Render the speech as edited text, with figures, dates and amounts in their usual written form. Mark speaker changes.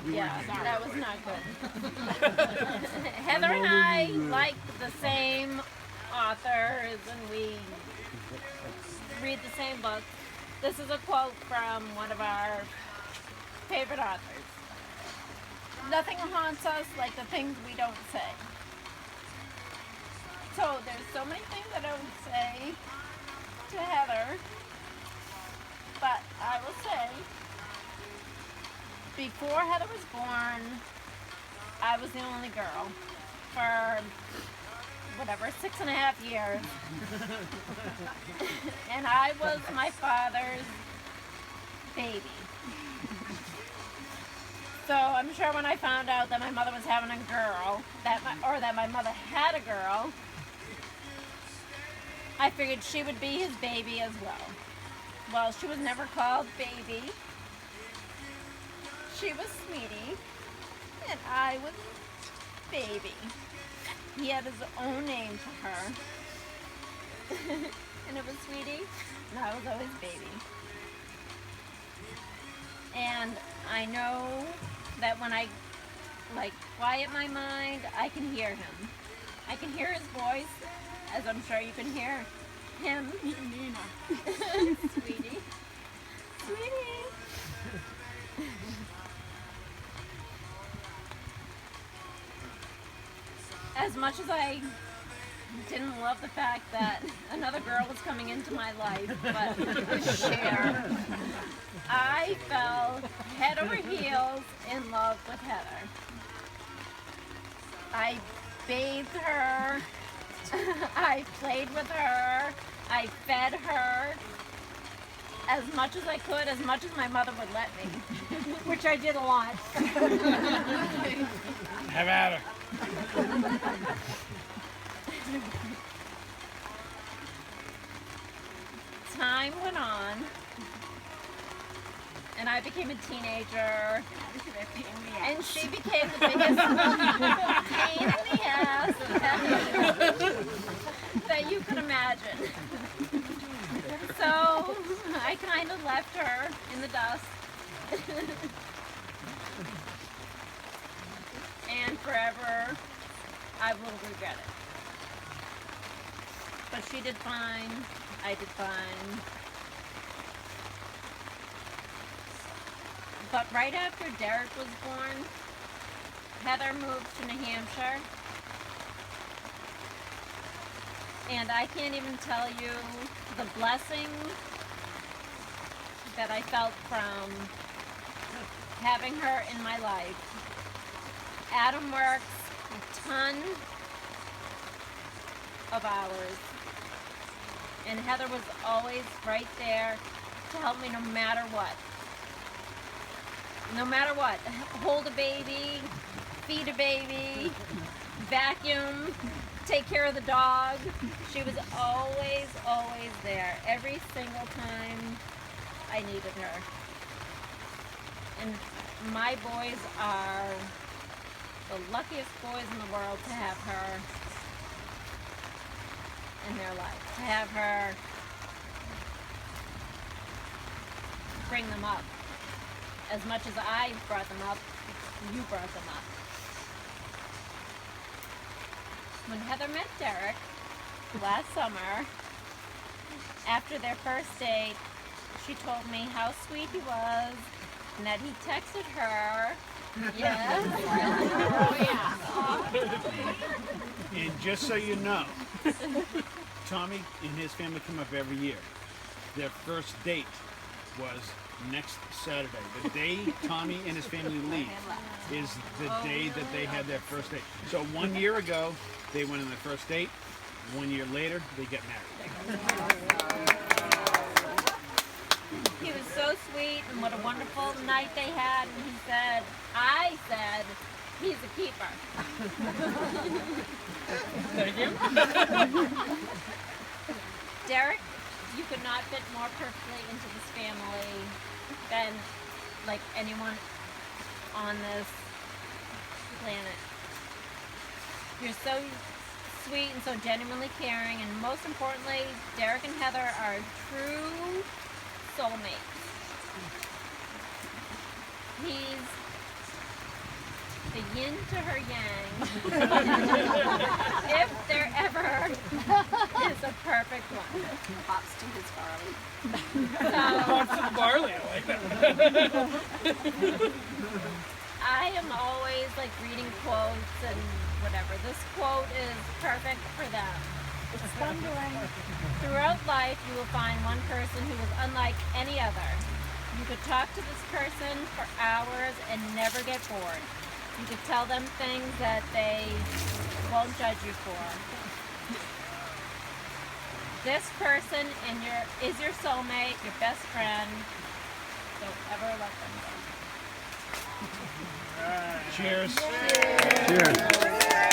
Speaker 1: Yeah, that was not good. Heather and I like the same authors and we read the same books. This is a quote from one of our favorite authors. Nothing haunts us like the things we don't say. So there's so many things I don't say to Heather, but I will say, before Heather was born, I was the only girl for whatever, 6.5 years. And I was my father's baby. So I'm sure when I found out that my mother was having a girl, that my mother had a girl, I figured she would be his baby as well. Well, she was never called baby. She was Sweetie, and I was baby. He had his own name for her. And it was Sweetie, and I was always baby. And I know that when I quiet my mind, I can hear him. I can hear his voice, as I'm sure you can hear him. Nina. Sweetie. Sweetie. As much as I didn't love the fact that another girl was coming into my life, but share, I fell head over heels in love with Heather. I bathed her, I played with her, I fed her as much as I could, as much as my mother would let me, which I did a lot.
Speaker 2: Have at her.
Speaker 1: Time went on, and I became a teenager, and she became the biggest pain in the ass that you could imagine. So I kind of left her in the dust. And forever, I will regret it. But she did fine. I did fine. But right after Derek was born, Heather moved to New Hampshire. And I can't even tell you the blessing that I felt from having her in my life. Adam works a ton of hours, and Heather was always right there to help me no matter what. No matter what. Hold a baby, feed a baby, vacuum, take care of the dog. She was always, always there. Every single time I needed her. And my boys are the luckiest boys in the world to have her in their life. To have her bring them up. As much as I brought them up, you brought them up. When Heather met Derek last summer, after their first date, she told me how sweet he was and that he texted her. Yes. Oh, yeah.
Speaker 2: And just so you know, Tommy and his family come up every year. Their first date was next Saturday. The day Tommy and his family leave is the day that they had their first date. So 1 year ago, they went on their first date. 1 year later, they get married.
Speaker 1: He was so sweet, and what a wonderful night they had. And he said, I said, he's a keeper.
Speaker 2: Thank you.
Speaker 1: Derek, you could not fit more perfectly into this family than like anyone on this planet. You're so sweet and so genuinely caring, and most importantly, Derek and Heather are true soulmates. He's the yin to her yang. If there ever is a perfect one.
Speaker 3: Hops to his barley.
Speaker 4: Hops to the barley, I like that.
Speaker 1: I am always like reading quotes and whatever. This quote is perfect for them.
Speaker 3: It's thundering.
Speaker 1: Throughout life, you will find one person who is unlike any other. You could talk to this person for hours and never get bored. You could tell them things that they won't judge you for. This person is your soulmate, your best friend. Don't ever let them go.
Speaker 2: Cheers.
Speaker 5: Cheers.